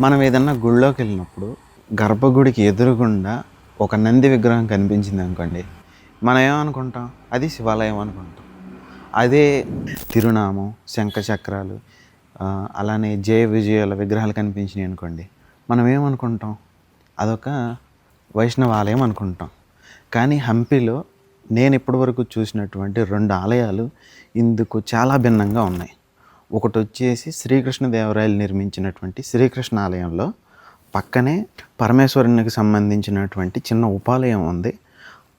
మనం ఏదన్నా గుడిలోకి వెళ్ళినప్పుడు గర్భగుడికి ఎదురుగుండా ఒక నంది విగ్రహం కనిపించింది అనుకోండి, మనం ఏమనుకుంటాం? అది శివాలయం అనుకుంటాం. అదే తిరునామం, శంఖ చక్రాలు, అలానే జయ విజయాల విగ్రహాలు కనిపించినాయి అనుకోండి, మనం ఏమనుకుంటాం? అదొక వైష్ణవ ఆలయం అనుకుంటాం. కానీ హంపీలో నేను ఇప్పటివరకు చూసినటువంటి 2 ఆలయాలు ఇందుకు చాలా భిన్నంగా ఉన్నాయి. ఒకటి వచ్చేసి శ్రీకృష్ణదేవరాయలు నిర్మించినటువంటి శ్రీకృష్ణ ఆలయంలో పక్కనే పరమేశ్వరునికి సంబంధించినటువంటి చిన్న ఉపాలయం ఉంది.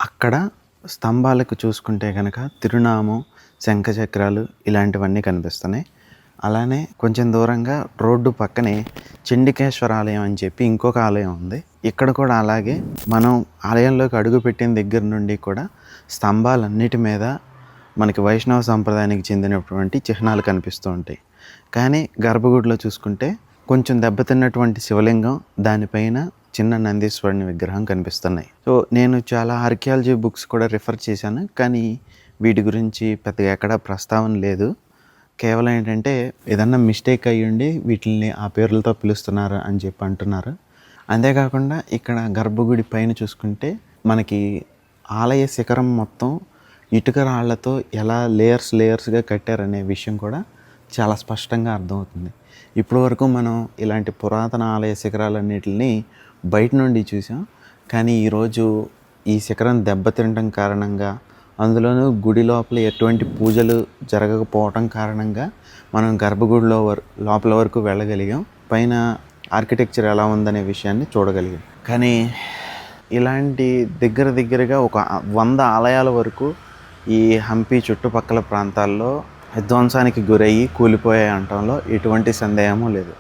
అక్కడ స్తంభాలకు చూసుకుంటే కనుక తిరునామం, శంఖచక్రాలు ఇలాంటివన్నీ కనిపిస్తున్నాయి. అలానే కొంచెం దూరంగా రోడ్డు పక్కనే చండికేశ్వర ఆలయం అని చెప్పి ఇంకొక ఆలయం ఉంది. ఇక్కడ కూడా అలాగే మనం ఆలయంలోకి అడుగుపెట్టిన దగ్గర నుండి కూడా స్తంభాలన్నిటి మీద మనకి వైష్ణవ సంప్రదాయానికి చెందినటువంటి చిహ్నాలు కనిపిస్తూ ఉంటాయి. కానీ గర్భగుడిలో చూసుకుంటే కొంచెం దెబ్బతిన్నటువంటి శివలింగం, దానిపైన చిన్న నందీశ్వరుని విగ్రహం కనిపిస్తున్నాయి. సో నేను చాలా ఆర్కియాలజీ బుక్స్ కూడా రిఫర్ చేశాను, కానీ వీటి గురించి పెద్దగా ఎక్కడా ప్రస్తావన లేదు. కేవలం ఏంటంటే ఏదన్నా మిస్టేక్ అయ్యుండి వీటిని ఆ పేర్లతో పిలుస్తున్నారు అని చెప్పి అంటున్నారు. అంతేకాకుండా ఇక్కడ గర్భగుడి పైన చూసుకుంటే మనకి ఆలయ శిఖరం మొత్తం ఇటుక రాళ్లతో ఎలా లేయర్స్గా కట్టారనే విషయం కూడా చాలా స్పష్టంగా అర్థమవుతుంది. ఇప్పటి వరకు మనం ఇలాంటి పురాతన ఆలయ శిఖరాలన్నిటిని బయట నుండి చూసాం, కానీ ఈరోజు ఈ శిఖరం దెబ్బతినడం కారణంగా, అందులోనూ గుడి లోపల ఎటువంటి పూజలు జరగకపోవటం కారణంగా మనం గర్భగుడిలో లోపల వరకు వెళ్ళగలిగాం. పైన ఆర్కిటెక్చర్ ఎలా ఉందనే విషయాన్ని చూడగలిగాం. కానీ ఇలాంటి దగ్గరగా ఒక 100 ఆలయాల వరకు ఈ హంపి చుట్టుపక్కల ప్రాంతాల్లో విధ్వంసానికి గురయ్యి కూలిపోయాయి అనటంలో ఎటువంటి సందేహము లేదు.